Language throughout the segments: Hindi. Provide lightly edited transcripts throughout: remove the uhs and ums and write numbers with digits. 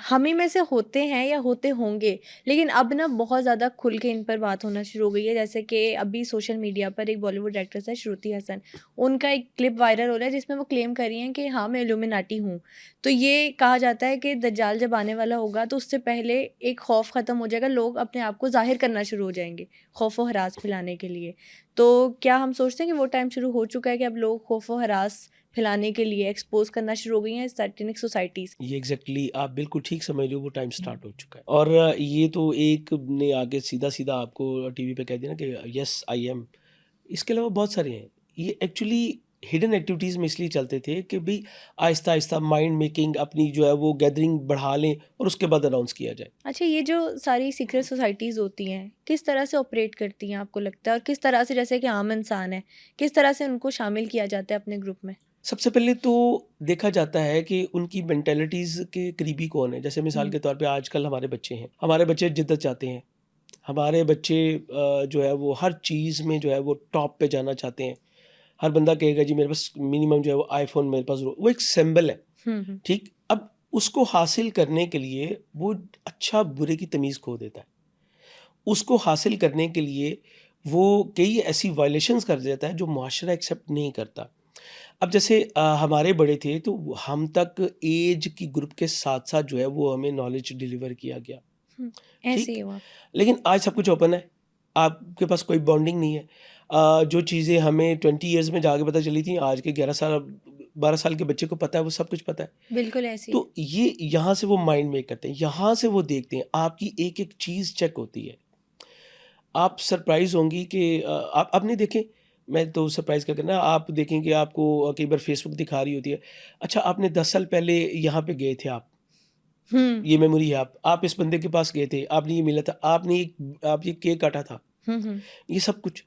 हम ही में से होते हैं या होते होंगे, लेकिन अब ना बहुत ज़्यादा खुल के इन पर बात होना शुरू हो गई है। जैसे कि अभी सोशल मीडिया पर एक बॉलीवुड एक्ट्रेस है श्रुति हसन, उनका एक क्लिप वायरल हो रहा है जिसमें वो क्लेम कर रही हैं कि हाँ, मैं इल्यूमिनाटी हूँ। तो ये कहा जाता है कि दज्जाल जब आने वाला होगा तो उससे पहले एक खौफ ख़त्म हो जाएगा, लोग अपने आप को ज़ाहिर करना शुरू हो जाएँगे, खौफ व हरास फैलाने के लिए। तो क्या हम सोचते हैं कि वो टाइम शुरू हो चुका है कि अब लोग खौफ व हरास फैलाने के लिए एक्सपोज़ करना शुरू हो गई हैं सैटेनिक सोसाइटीज़? ये एग्जैक्टली आप बिल्कुल ठीक समझ रहे हो, वो टाइम स्टार्ट हो चुका है। और ये तो एक ने आगे सीधा सीधा आपको टीवी पे कह दिया ना कि यस आई एम। इसके अलावा बहुत सारे हैं। ये एक्चुअली हिडन एक्टिविटीज़ में इसलिए चलते थे कि भाई आहिस्ता आहिस्ता माइंड मेकिंग अपनी जो है वो गैदरिंग बढ़ा लें और उसके बाद अनाउंस किया जाए। अच्छा, ये जो सारी सीक्रेट सोसाइटीज़ होती हैं, किस तरह से ऑपरेट करती हैं आपको लगता है? और किस तरह से, जैसे कि आम इंसान है, किस तरह से उनको शामिल किया जाता है अपने ग्रुप में? सबसे पहले तो देखा जाता है कि उनकी मेंटेलिटीज़ के करीबी कौन है। जैसे मिसाल हुँ, के तौर पे आजकल हमारे बच्चे हैं, हमारे बच्चे जिद्दत चाहते हैं, हमारे बच्चे जो है वो हर चीज़ में जो है वो टॉप पे जाना चाहते हैं। हर बंदा कहेगा जी मेरे पास मिनिमम जो है वो आईफ़ोन मेरे पास वो एक सिंबल है, हुँ, हुँ। ठीक? अब उसको हासिल करने के लिए वो अच्छा बुरे की तमीज़ खो देता है। उसको हासिल करने के लिए वो कई ऐसी वायलेशंस कर देता है जो मुआशरा एक्सेप्ट नहीं करता। अब जैसे हमारे बड़े थे तो हम तक एज की ग्रुप के साथ-साथ जो है वो हमें नॉलेज डिलीवर किया गया, हुँ, ऐसे ठीक? ही हुआ। लेकिन आज सब कुछ ओपन है, आपके पास कोई बॉन्डिंग नहीं है। जो चीज़ें हमें 20 इयर्स में जाके पता चली थी, आज के 11 साल 12 साल के बच्चे को पता है, वो सब कुछ पता है। बिल्कुल ऐसे ही है। तो ये यहाँ से वो माइंड मेक करते हैं, यहाँ से वो देखते हैं, आपकी एक-एक चीज़ चेक होती है। आप सरप्राइज़ होंगी कि आप आपने देखें, मैं तो सरप्राइज़ क्या करना, आप देखें कि आपको कई बार फ़ेसबुक दिखा रही होती है। अच्छा, आपने 10 साल पहले यहाँ पे गए थे आप, हुँ, ये मेमोरी है आप इस बंदे के पास गए थे, आपने ये मिला था, आप ये केक काटा था। हुँ, हुँ। ये सब कुछ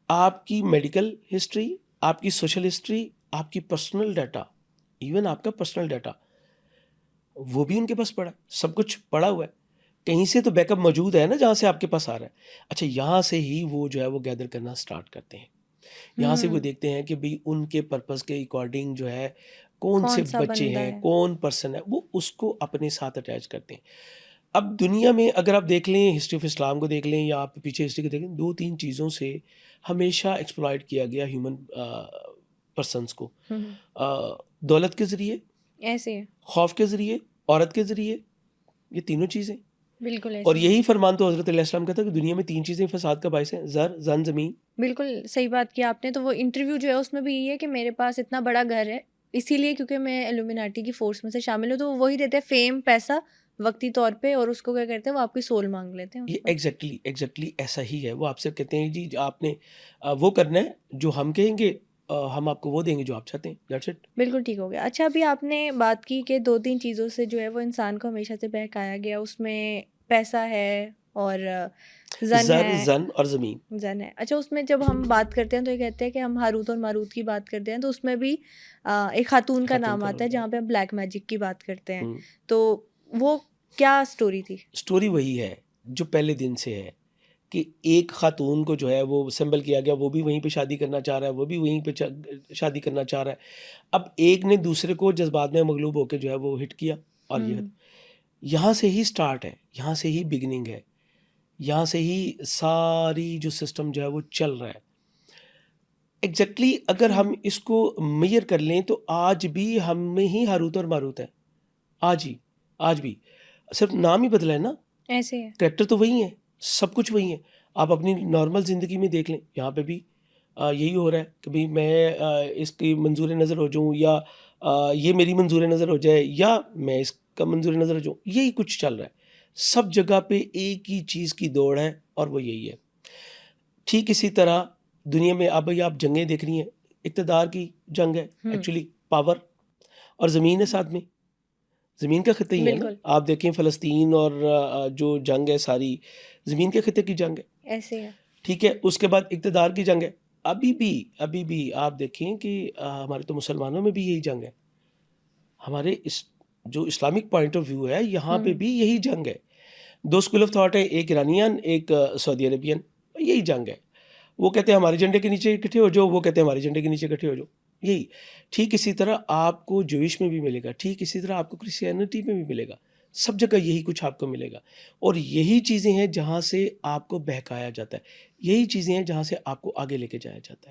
आपकी मेडिकल हिस्ट्री, आपकी सोशल हिस्ट्री, आपकी पर्सनल डाटा, इवन आपका पर्सनल डाटा, वो भी उनके पास पड़ा है, सब कुछ पड़ा हुआ है। कहीं से तो बैकअप मौजूद है ना जहाँ से आपके पास आ रहा है। अच्छा, यहाँ से ही वो जो है वो गैदर करना स्टार्ट करते हैं। यहाँ से वो हुँ, देखते हैं कि भई उनके पर्पज़ के अकॉर्डिंग जो है, कौन से कौन-सा बच्चे बंदा हैं, है? कौन पर्सन है, वो उसको अपने साथ अटैच करते हैं। अब दुनिया में अगर आप देख लें, हिस्ट्री ऑफ इस्लाम को देख लें या आप पीछे हिस्ट्री को देखें, 2-3 चीज़ों से हमेशा एक्सप्लॉइट किया गया ह्यूमन पर्सन्स को। हुँ, हुँ। दौलत के ज़रिए, ऐसे है, खौफ के ज़रिए, औरत के ज़रिए, ये तीनों चीज़ें। बिल्कुल और ऐसे ही है। यही फरमान तो हज़रत अलैहिस्सलाम का था कि दुनिया में 3 चीज़ें फ़साद का बायस हैं, ज़र, ज़न, ज़मीन। बिल्कुल सही बात की आपने। तो वो इंटरव्यू जो है उसमें भी यही है कि मेरे पास इतना बड़ा घर है, इसीलिए क्योंकि मैं इल्यूमिनाटी की फ़ोर्स में से शामिल हूँ, तो वो वही देते हैं फ़ेम, पैसा, वक़्ती तौर पे, और उसको क्या कहते हैं, वो आपकी सोल माँग लेते हैं ये उसमें। एग्ज़ैक्टली ऐसा ही है। वो आपसे कहते हैं जी आपने वो करना है जो हम कहेंगे, हम आपको वो देंगे जो आप चाहते हैं, दैट्स इट। बिल्कुल ठीक हो गया। अच्छा, अभी आपने बात की कि 2-3 चीज़ों से जो है वो इंसान को हमेशा से बहकाया गया, उसमें पैसा है और ज़न ज़र, है, ज़न और ज़मीन। ज़न है। अच्छा, उसमें जब हम बात करते हैं तो ये कहते हैं कि हम हारूत और मारूत की बात करते हैं, तो उसमें भी एक खातून का खातून नाम का आता रोल है है। जहाँ पे हम ब्लैक मैजिक की बात करते हैं। हुँ। तो वो क्या स्टोरी थी? स्टोरी वही है जो पहले दिन से है कि एक खातून को जो है वो असेंबल किया गया, वो भी वहीं पे शादी करना चाह रहा है, वो भी वहीं पे शादी करना चाह रहा है। अब एक ने दूसरे को जज़्बात में मगलूब होके जो है वो हिट किया और ये हुँ, यहाँ से ही स्टार्ट है, यहाँ से ही बिगिनिंग है, यहाँ से ही सारी जो सिस्टम जो है वो चल रहा है। एग्ज़ैक्टली अगर हुँ, हम इसको मेज़र कर लें तो आज भी हम में ही हारूत और मारूत है। आज ही, आज भी। सिर्फ़ नाम ही बदला है ना, ऐसे है। कैरेक्टर तो वही है, सब कुछ वही है। आप अपनी नॉर्मल ज़िंदगी में देख लें, यहाँ पे भी यही हो रहा है कि भई मैं इसकी मंज़ूर नज़र हो जाऊँ या ये मेरी मंज़ूर नज़र हो जाए या मैं इसका मंज़ूर नज़र हो जाऊँ, यही कुछ चल रहा है। सब जगह पे एक ही चीज़ की दौड़ है और वो यही है। ठीक इसी तरह दुनिया में अब भई आप जंगें देख रही हैं, इक़्तिदार की जंग है हुँ, एक्चुअली, पावर, और ज़मीन है साथ में। ज़मीन का खिता ही है ना। बिल्कुल, आप देखें फ़लस्तीन और जो जंग है सारी, ज़मीन के खिते की जंग है, ऐसे है। ठीक है? उसके बाद इक़्तिदार की जंग है। अभी भी आप देखें कि हमारे तो मुसलमानों में भी यही जंग है। हमारे इस जो इस्लामिक पॉइंट ऑफ व्यू है, यहाँ हुँ, पे हुँ, भी यही जंग है। 2 स्कूल ऑफ थॉट है, एक ईरानियन, एक सऊदी अरेबियन, यही जंग है। वो कहते हैं हमारे झंडे के नीचे इकट्ठे हो जाओ, वो कहते हैं हमारे झंडे के नीचे इकट्ठे हो जाओ, यही। ठीक इसी तरह आपको ज्यूइश में भी मिलेगा, ठीक इसी तरह आपको क्रिश्चियनिटी में भी मिलेगा। सब जगह यही कुछ आपको मिलेगा और यही चीज़ें हैं जहाँ से आपको बहकाया जाता है, यही चीज़ें हैं जहाँ से आपको आगे लेके जाया जाता है।